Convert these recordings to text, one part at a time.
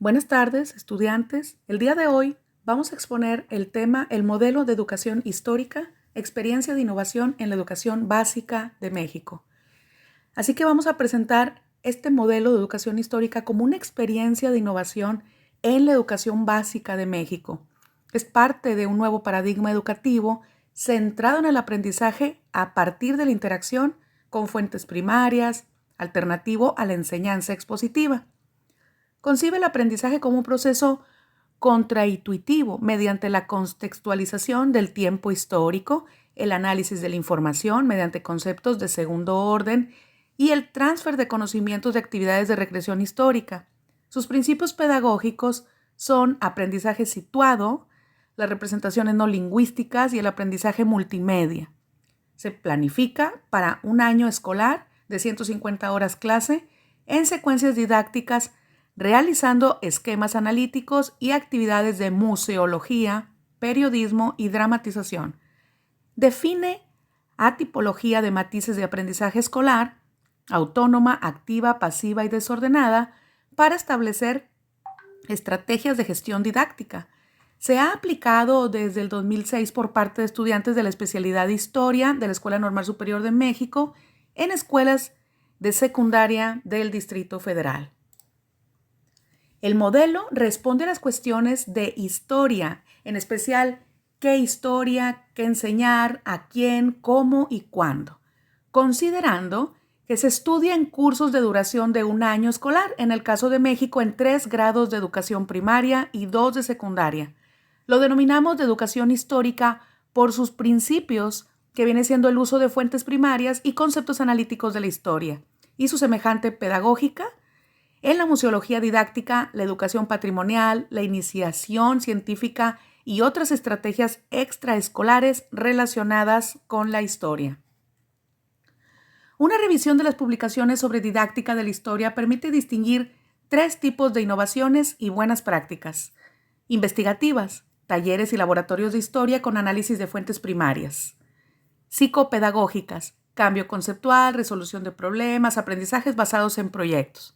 Buenas tardes, estudiantes. El día de hoy vamos a exponer el tema El modelo de educación histórica, experiencia de innovación en la educación básica de México. Así que vamos a presentar este modelo de educación histórica como una experiencia de innovación en la educación básica de México. Es parte de un nuevo paradigma educativo centrado en el aprendizaje a partir de la interacción con fuentes primarias, alternativo a la enseñanza expositiva. Concibe el aprendizaje como un proceso contraintuitivo mediante la contextualización del tiempo histórico, el análisis de la información mediante conceptos de segundo orden y el transfer de conocimientos de actividades de regresión histórica. Sus principios pedagógicos son aprendizaje situado, las representaciones no lingüísticas y el aprendizaje multimedia. Se planifica para un año escolar de 150 horas clase en secuencias didácticas realizando esquemas analíticos y actividades de museología, periodismo y dramatización. Define a tipología de matices de aprendizaje escolar, autónoma, activa, pasiva y desordenada, para establecer estrategias de gestión didáctica. Se ha aplicado desde el 2006 por parte de estudiantes de la especialidad de Historia de la Escuela Normal Superior de México en escuelas de secundaria del Distrito Federal. El modelo responde a las cuestiones de historia, en especial qué historia, qué enseñar, a quién, cómo y cuándo, considerando que se estudia en cursos de duración de un año escolar, en el caso de México en 3 grados de educación primaria y 2 de secundaria. Lo denominamos de educación histórica por sus principios, que viene siendo el uso de fuentes primarias y conceptos analíticos de la historia, y su semejante pedagógica, en la museología didáctica, la educación patrimonial, la iniciación científica y otras estrategias extraescolares relacionadas con la historia. Una revisión de las publicaciones sobre didáctica de la historia permite distinguir 3 tipos de innovaciones y buenas prácticas. Investigativas, talleres y laboratorios de historia con análisis de fuentes primarias. Psicopedagógicas, cambio conceptual, resolución de problemas, aprendizajes basados en proyectos.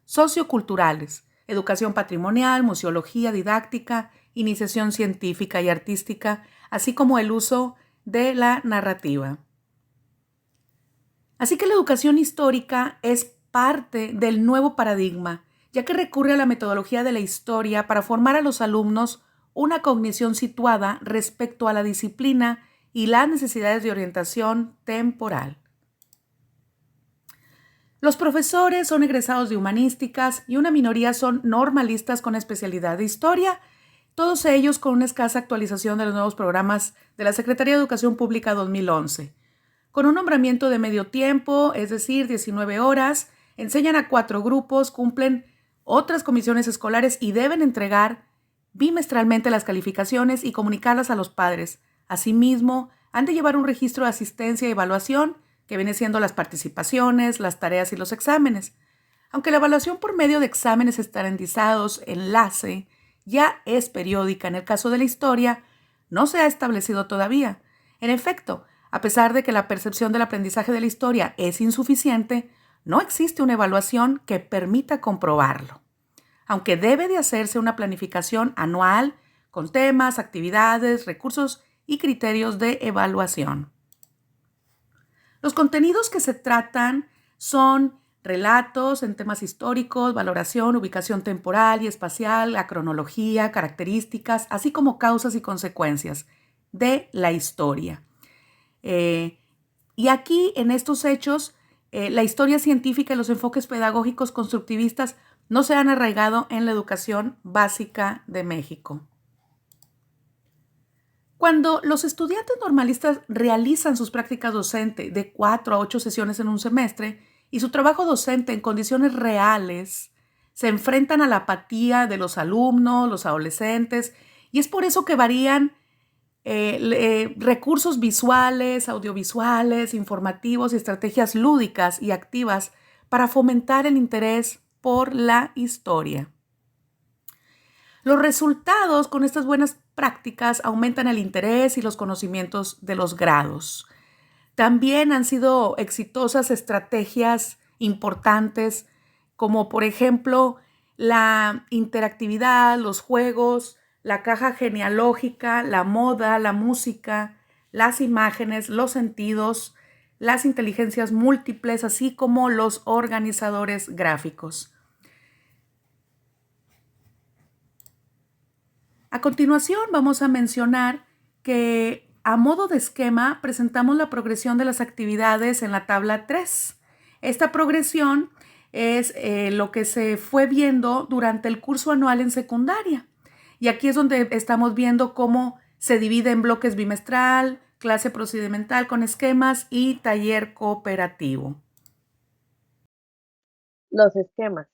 Socioculturales, educación patrimonial, museología didáctica, iniciación científica y artística, así como el uso de la narrativa. Así que la educación histórica es parte del nuevo paradigma, ya que recurre a la metodología de la historia para formar a los alumnos una cognición situada respecto a la disciplina y las necesidades de orientación temporal. Los profesores son egresados de humanísticas y una minoría son normalistas con especialidad de historia, todos ellos con una escasa actualización de los nuevos programas de la Secretaría de Educación Pública 2011. Con un nombramiento de medio tiempo, es decir, 19 horas, enseñan a 4 grupos, cumplen otras comisiones escolares y deben entregar bimestralmente las calificaciones y comunicarlas a los padres. Asimismo, han de llevar un registro de asistencia y evaluación que viene siendo las participaciones, las tareas y los exámenes. Aunque la evaluación por medio de exámenes estandarizados, enlace, ya es periódica en el caso de la historia, no se ha establecido todavía. En efecto, a pesar de que la percepción del aprendizaje de la historia es insuficiente, no existe una evaluación que permita comprobarlo. Aunque debe de hacerse una planificación anual con temas, actividades, recursos y criterios de evaluación. Los contenidos que se tratan son relatos en temas históricos, valoración, ubicación temporal y espacial, la cronología, características, así como causas y consecuencias de la historia. Y aquí, en estos hechos, la historia científica y los enfoques pedagógicos constructivistas no se han arraigado en la educación básica de México. Cuando los estudiantes normalistas realizan sus prácticas docentes de 4 a 8 sesiones en un semestre y su trabajo docente en condiciones reales, se enfrentan a la apatía de los alumnos, los adolescentes, y es por eso que varían recursos visuales, audiovisuales, informativos y estrategias lúdicas y activas para fomentar el interés por la historia. Los resultados con estas buenas prácticas aumentan el interés y los conocimientos de los grados. También han sido exitosas estrategias importantes como por ejemplo la interactividad, los juegos, la caja genealógica, la moda, la música, las imágenes, los sentidos, las inteligencias múltiples, así como los organizadores gráficos. A continuación vamos a mencionar que a modo de esquema presentamos la progresión de las actividades en la tabla 3. Esta progresión es lo que se fue viendo durante el curso anual en secundaria. Y aquí es donde estamos viendo cómo se divide en bloques bimestral, clase procedimental con esquemas y taller cooperativo. Los esquemas.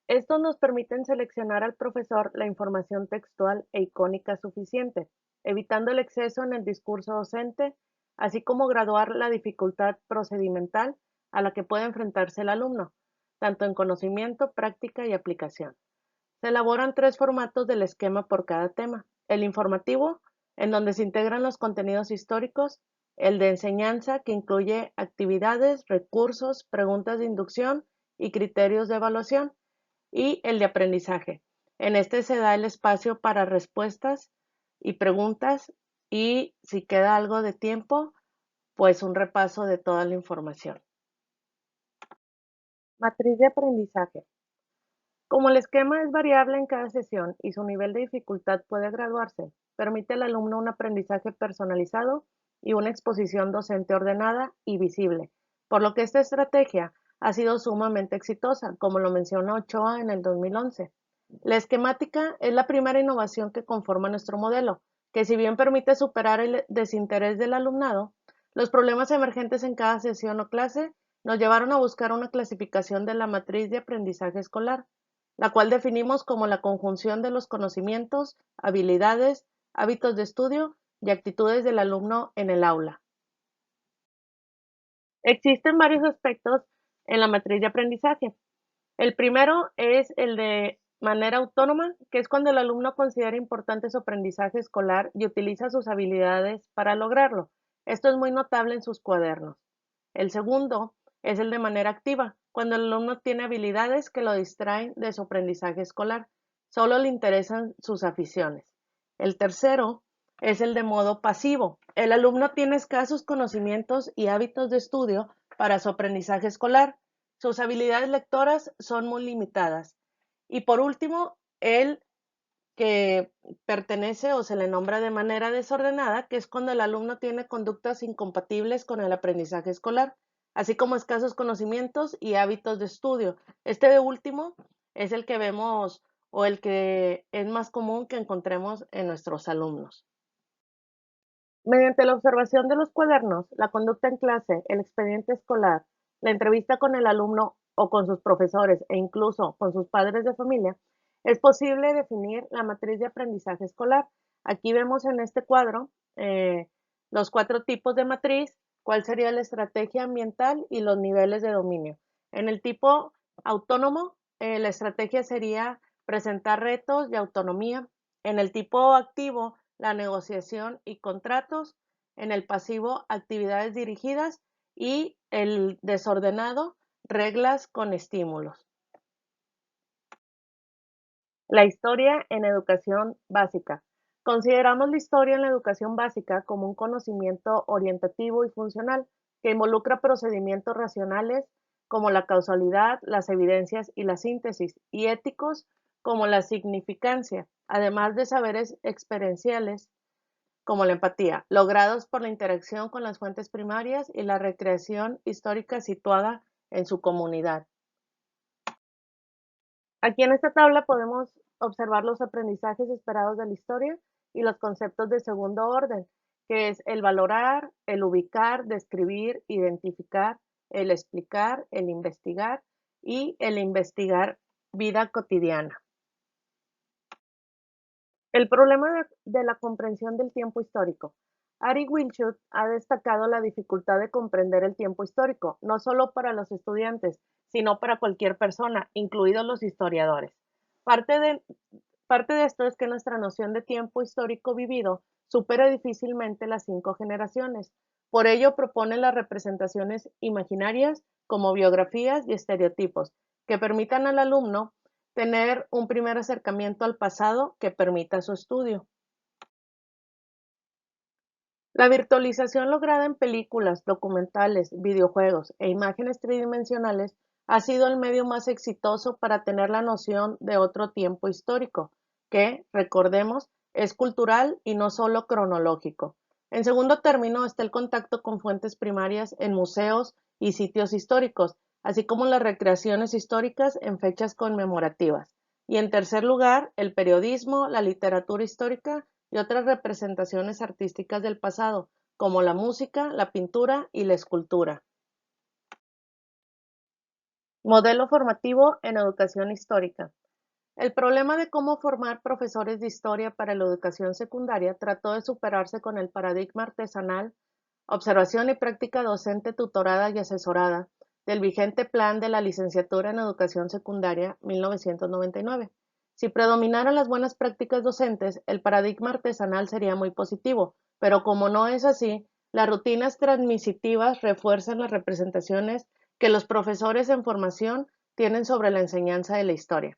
Estos nos permiten seleccionar al profesor la información textual e icónica suficiente, evitando el exceso en el discurso docente, así como graduar la dificultad procedimental a la que puede enfrentarse el alumno, tanto en conocimiento, práctica y aplicación. Se elaboran 3 formatos del esquema por cada tema. El informativo, en donde se integran los contenidos históricos, el de enseñanza, que incluye actividades, recursos, preguntas de inducción y criterios de evaluación, y el de aprendizaje. En este se da el espacio para respuestas y preguntas y si queda algo de tiempo, pues un repaso de toda la información. Matriz de aprendizaje. Como el esquema es variable en cada sesión y su nivel de dificultad puede graduarse, permite al alumno un aprendizaje personalizado y una exposición docente ordenada y visible, por lo que esta estrategia ha sido sumamente exitosa, como lo mencionó Ochoa en el 2011. La esquemática es la primera innovación que conforma nuestro modelo, que si bien permite superar el desinterés del alumnado, los problemas emergentes en cada sesión o clase nos llevaron a buscar una clasificación de la matriz de aprendizaje escolar, la cual definimos como la conjunción de los conocimientos, habilidades, hábitos de estudio y actitudes del alumno en el aula. Existen varios aspectos en la matriz de aprendizaje. El primero es el de manera autónoma, que es cuando el alumno considera importante su aprendizaje escolar y utiliza sus habilidades para lograrlo. Esto es muy notable en sus cuadernos. El segundo es el de manera activa, cuando el alumno tiene habilidades que lo distraen de su aprendizaje escolar. Solo le interesan sus aficiones. El tercero es el de modo pasivo. El alumno tiene escasos conocimientos y hábitos de estudio para su aprendizaje escolar. Sus habilidades lectoras son muy limitadas. Y por último, el que pertenece o se le nombra de manera desordenada, que es cuando el alumno tiene conductas incompatibles con el aprendizaje escolar, así como escasos conocimientos y hábitos de estudio. Este de último es el que vemos o el que es más común que encontremos en nuestros alumnos. Mediante la observación de los cuadernos, la conducta en clase, el expediente escolar, la entrevista con el alumno o con sus profesores e incluso con sus padres de familia, es posible definir la matriz de aprendizaje escolar. Aquí vemos en este cuadro los 4 tipos de matriz, cuál sería la estrategia ambiental y los niveles de dominio. En el tipo autónomo, la estrategia sería presentar retos de autonomía. En el tipo activo, la negociación y contratos, en el pasivo, actividades dirigidas y el desordenado, reglas con estímulos. La historia en educación básica. Consideramos la historia en la educación básica como un conocimiento orientativo y funcional que involucra procedimientos racionales como la causalidad, las evidencias y la síntesis, y éticos como la significancia, además de saberes experienciales como la empatía, logrados por la interacción con las fuentes primarias y la recreación histórica situada en su comunidad. Aquí en esta tabla podemos observar los aprendizajes esperados de la historia y los conceptos de segundo orden, que es el valorar, el ubicar, describir, identificar, el explicar, el investigar y el investigar vida cotidiana. El problema de la comprensión del tiempo histórico. Ari Wilshut ha destacado la dificultad de comprender el tiempo histórico, no solo para los estudiantes, sino para cualquier persona, incluidos los historiadores. Parte de, parte de esto es que nuestra noción de tiempo histórico vivido supera difícilmente las 5 generaciones. Por ello propone las representaciones imaginarias como biografías y estereotipos, que permitan al alumno tener un primer acercamiento al pasado que permita su estudio. La virtualización lograda en películas, documentales, videojuegos e imágenes tridimensionales ha sido el medio más exitoso para tener la noción de otro tiempo histórico, que, recordemos, es cultural y no solo cronológico. En segundo término está el contacto con fuentes primarias en museos y sitios históricos, así como las recreaciones históricas en fechas conmemorativas. Y en tercer lugar, el periodismo, la literatura histórica y otras representaciones artísticas del pasado, como la música, la pintura y la escultura. Modelo formativo en educación histórica. El problema de cómo formar profesores de historia para la educación secundaria trató de superarse con el paradigma artesanal, observación y práctica docente tutorada y asesorada del vigente plan de la licenciatura en educación secundaria 1999. Si predominaran las buenas prácticas docentes, el paradigma artesanal sería muy positivo, pero como no es así, las rutinas transmisitivas refuerzan las representaciones que los profesores en formación tienen sobre la enseñanza de la historia.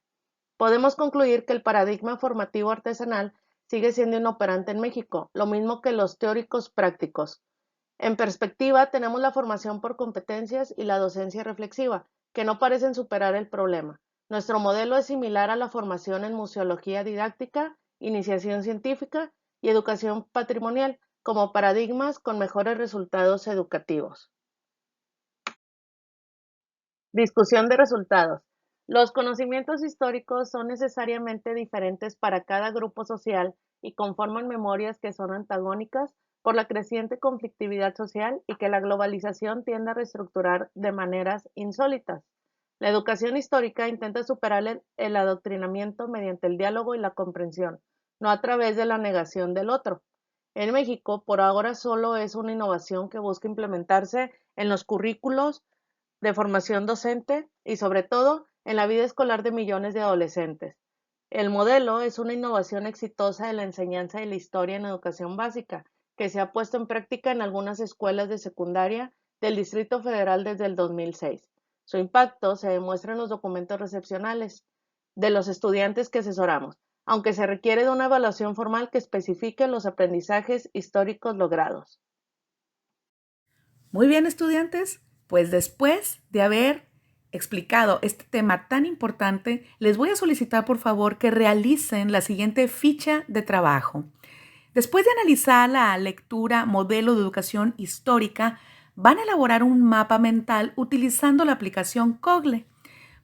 Podemos concluir que el paradigma formativo artesanal sigue siendo inoperante en México, lo mismo que los teóricos prácticos. En perspectiva, tenemos la formación por competencias y la docencia reflexiva, que no parecen superar el problema. Nuestro modelo es similar a la formación en museología didáctica, iniciación científica y educación patrimonial, como paradigmas con mejores resultados educativos. Discusión de resultados. Los conocimientos históricos son necesariamente diferentes para cada grupo social y conforman memorias que son antagónicas por la creciente conflictividad social y que la globalización tiende a reestructurar de maneras insólitas. La educación histórica intenta superar el adoctrinamiento mediante el diálogo y la comprensión, no a través de la negación del otro. En México, por ahora solo es una innovación que busca implementarse en los currículos de formación docente y sobre todo en la vida escolar de millones de adolescentes. El modelo es una innovación exitosa de la enseñanza de la historia en educación básica, que se ha puesto en práctica en algunas escuelas de secundaria del Distrito Federal desde el 2006. Su impacto se demuestra en los documentos recepcionales de los estudiantes que asesoramos, aunque se requiere de una evaluación formal que especifique los aprendizajes históricos logrados. Muy bien, estudiantes, pues después de haber explicado este tema tan importante, les voy a solicitar por favor que realicen la siguiente ficha de trabajo. Después de analizar la lectura Modelo de Educación Histórica, van a elaborar un mapa mental utilizando la aplicación Cogle.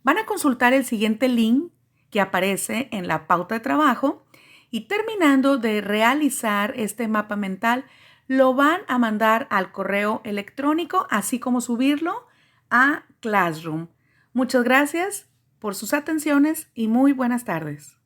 Van a consultar el siguiente link que aparece en la pauta de trabajo y terminando de realizar este mapa mental, lo van a mandar al correo electrónico, así como subirlo a Classroom. Muchas gracias por sus atenciones y muy buenas tardes.